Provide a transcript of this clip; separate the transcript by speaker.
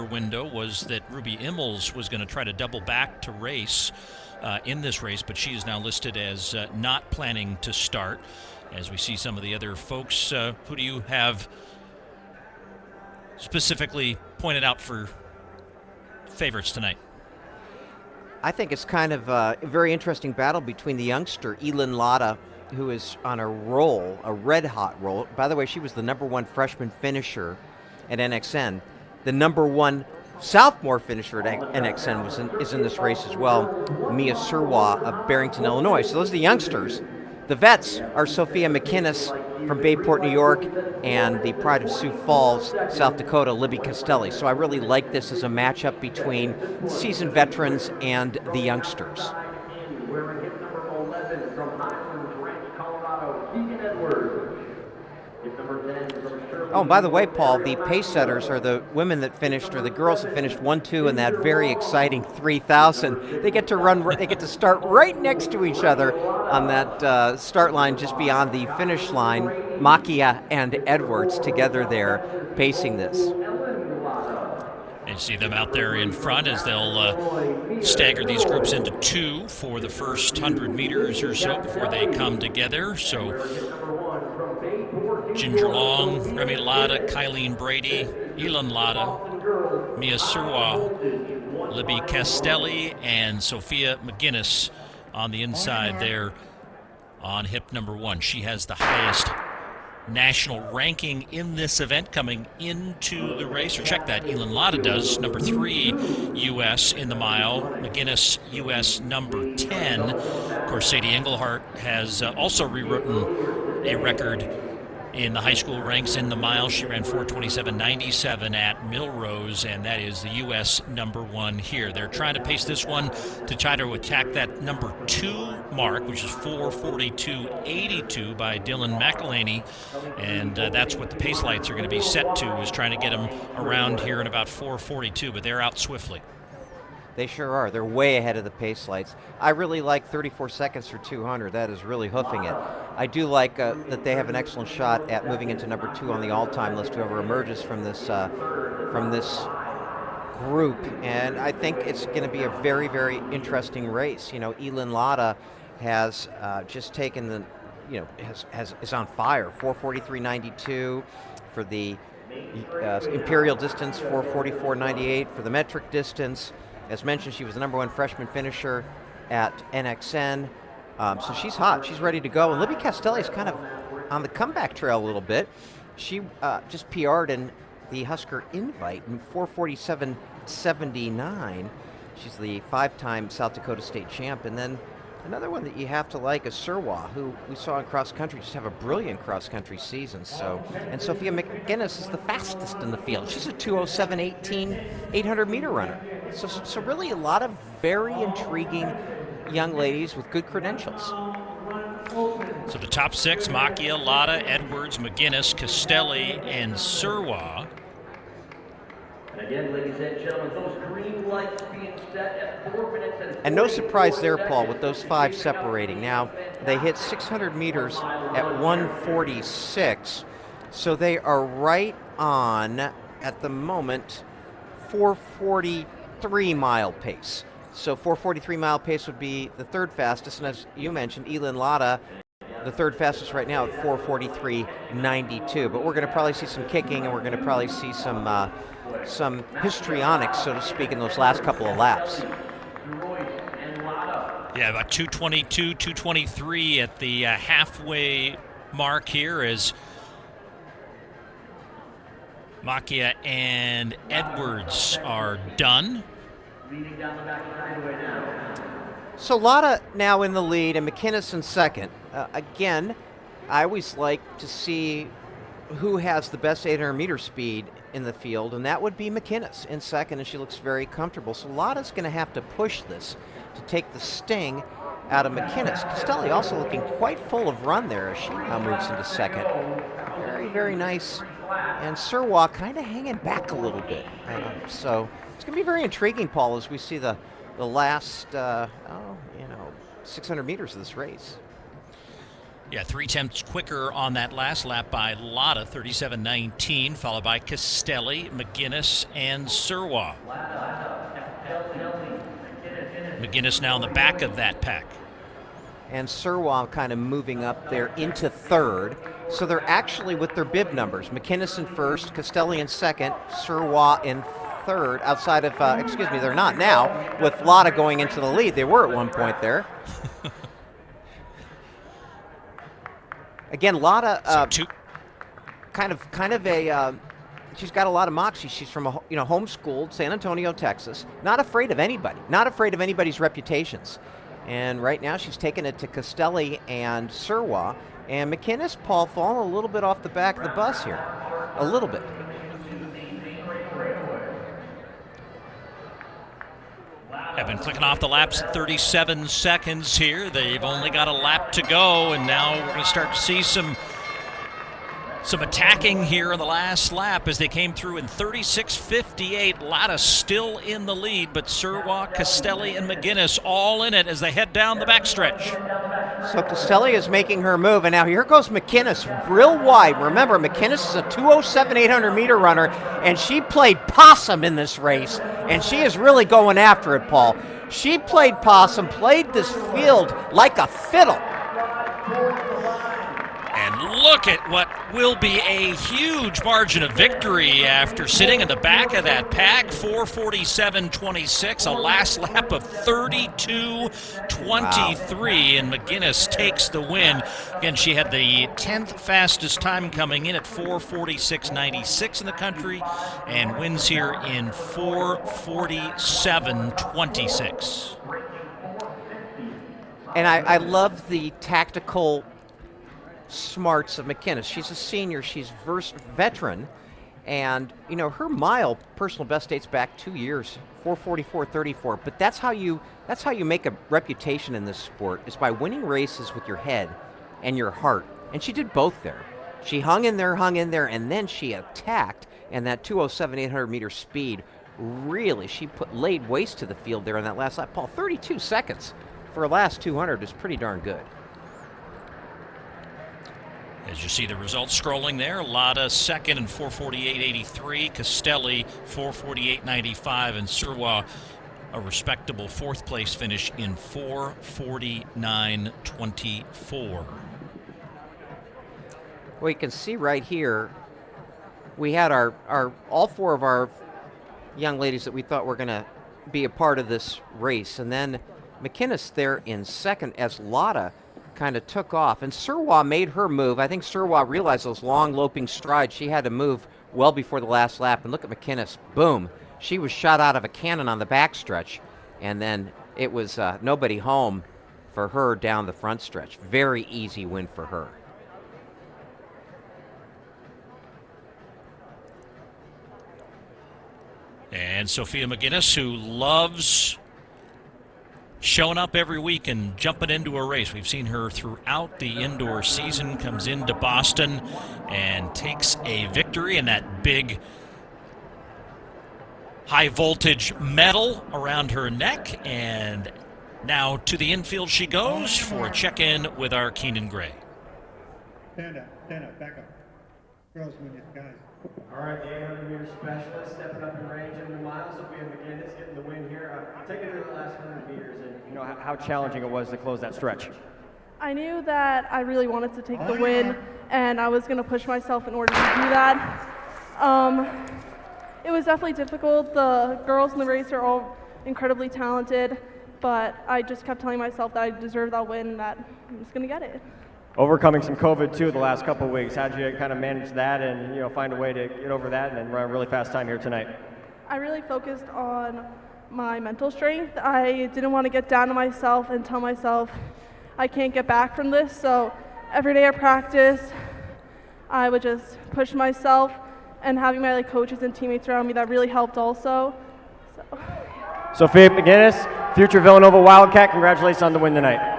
Speaker 1: earlier window was that Ruby Immels was going to try to double back to race in this race, but she is now listed as not planning to start. As we see some of the other folks, who do you have specifically pointed out for favorites tonight?
Speaker 2: I think it's kind of a very interesting battle between the youngster, Elin Latta, who is on a roll, a red-hot roll. By the way, she was the #1 freshman finisher at NXN. The #1 sophomore finisher at NXN is in this race as well, Mia Surwa of Barrington, Illinois. So those are the youngsters. The vets are Sophia McInnes from Bayport, New York, and the pride of Sioux Falls, South Dakota, Libby Castelli. So I really like this as a matchup between seasoned veterans and the youngsters. Oh, and by the way, Paul, the pace setters are the women that finished, or the girls that finished 1-2 in that very exciting 3,000. They get to run. They get to start right next to each other on that start line, just beyond the finish line. Makia and Edwards together there, pacing this.
Speaker 1: And you see them out there in front as they'll stagger these groups into two for the first 100 meters or so before they come together. So Ginger Long, Remy Latta, Kylene Brady, Elin Latta, Mia Surwa, Libby Castelli, and Sophia McInnes on the inside there on hip #1. She has the highest national ranking in this event coming into the race. Or check that, Elin Latta does, #3 U.S. in the mile. McInnes, U.S. #10. Of course, Sadie Engelhart has also rewritten a record in the high school ranks in the mile. She ran 4:27.97 at Millrose, and that is the U.S. #1 here. They're trying to pace this one to try to attack that #2 mark, which is 4:42.82 by Dylan McElhaney, and that's what the pace lights are going to be set to, is trying to get them around here in about 4:42, but they're out swiftly.
Speaker 2: They sure are. They're way ahead of the pace lights. I really like 34 seconds for 200. That is really hoofing it. I do like that they have an excellent shot at moving into #2 on the all-time list, whoever emerges from this group. And I think it's going to be a very, very interesting race. You know, Elin Latta has just taken the, is on fire. 4:43.92 for the imperial distance, 4:44.98 for the metric distance. As mentioned, she was the #1 freshman finisher at NXN. So she's hot. She's ready to go. And Libby Castelli is kind of on the comeback trail a little bit. She just PR'd in the Husker Invite in 4:47.79. She's the 5-time South Dakota State champ. And then another one that you have to like is Surwa, who we saw in cross country just have a brilliant cross country season. So, and Sophia McInnes is the fastest in the field. She's a 2:07.18 800-meter runner. So really a lot of very intriguing young ladies with good credentials.
Speaker 1: So the top 6, Makia, Latta, Edwards, McInnes, Castelli, and Surwa.
Speaker 3: And again, ladies and gentlemen, those green lights being set at 4 minutes and
Speaker 2: no surprise there, Paul, with those 5 separating. Now, they hit 600 meters at 1:46, so they are right on, at the moment, 4:43-mile pace. So 4:43-mile pace would be the third fastest, and as you mentioned, Elin Latta, the third fastest right now at 4:43.92. But we're going to probably see some kicking, and we're going to probably see some histrionics, so to speak, in those last couple of laps.
Speaker 1: Yeah, about 2:22, 2:23 at the halfway mark here as Makia and Edwards are done.
Speaker 2: So Latta now in the lead and McInnes in second. Again, I always like to see who has the best 800-meter speed in the field, and that would be McInnes in second, and she looks very comfortable. So Latta's going to have to push this to take the sting out of McInnes. Castelli also looking quite full of run there as she now moves into second. Very, very nice. And Surwa kind of hanging back a little bit. So it's going to be very intriguing, Paul, as we see the last, 600 meters of this race.
Speaker 1: Yeah, 3/10 quicker on that last lap by Lotta, 37.19, followed by Castelli, McGinnis, and Surwa. McGinnis now in the back of that pack.
Speaker 2: And Surwa kind of moving up there into third. So they're actually with their bib numbers. McInnes in first, Castelli in second, Surwa in third. Outside of, they're not now, with Lotta going into the lead. They were at one point there. Again, Lotta, kind of a, she's got a lot of moxie. She's from homeschooled San Antonio, Texas. Not afraid of anybody. Not afraid of anybody's reputations. And right now she's taking it to Castelli and Surwa. And McInnes, Paul, falling a little bit off the back of the bus here. A little bit.
Speaker 1: Have been clicking off the laps at 37 seconds here. They've only got a lap to go, and now we're going to start to see some attacking here in the last lap as they came through in 36.58. Lotta still in the lead, but Surwa, Castelli, and McGinnis all in it as they head down the backstretch.
Speaker 2: So Castelli is making her move, and now here goes McInnes real wide. Remember, McInnes is a 2:07 800-meter runner, and she played possum in this race, and she is really going after it, Paul. She played possum, played this field like a fiddle.
Speaker 1: And look at what will be a huge margin of victory after sitting in the back of that pack. 4:47.26, a last lap of 32.23, and McGinnis takes the win. Again, she had the 10th fastest time coming in at 4:46.96 in the country, and wins here in 4:47.26.
Speaker 2: And I love the tactical smarts of McInnes. She's a senior, she's veteran, and her mile personal best dates back 2 years, 4:44.34. But that's how you make a reputation in this sport, is by winning races with your head and your heart. And she did both there. She hung in there, and then she attacked, and that 2:07 800-meter speed, really, she laid waste to the field there in that last lap. Paul, 32 seconds for a last 200 is pretty darn good.
Speaker 1: As you see the results scrolling there, Lotta second in 4:48.83, Castelli 4:48.95, and Surwa a respectable fourth place finish in 4:49.24.
Speaker 2: Well, you can see right here, we had our all four of our young ladies that we thought were going to be a part of this race, and then McInnes there in second as Lotta kind of took off, and Surwa made her move. I think Surwa realized those long loping strides. She had to move well before the last lap, and look at McInnes. Boom. She was shot out of a cannon on the backstretch, and then it was nobody home for her down the front stretch. Very easy win for her.
Speaker 1: And Sophia McGinnis, who loves showing up every week and jumping into a race. We've seen her throughout the indoor season, comes into Boston and takes a victory in that big high voltage medal around her neck. And now to the infield she goes for a check-in with our Keenan Gray.
Speaker 4: Stand up, back up. Girls, when you guys.
Speaker 5: All right, the 800-meter specialist stepping up in range in the miles. Sophia McGinnis getting the win here. Take it to the last 100 meters. And
Speaker 6: how challenging it was to close that stretch.
Speaker 7: I knew that I really wanted to take the win, and I was going to push myself in order to do that. It was definitely difficult. The girls in the race are all incredibly talented, but I just kept telling myself that I deserved that win and that I'm just going to get it.
Speaker 6: Overcoming some COVID too the last couple of weeks. How'd you kind of manage that and find a way to get over that and then run a really fast time here tonight?
Speaker 7: I really focused on my mental strength. I didn't want to get down on myself and tell myself I can't get back from this. So every day I practice, I would just push myself, and having my coaches and teammates around me, that really helped also.
Speaker 6: Sophia McGinnis, future Villanova Wildcat, congratulations on the win tonight.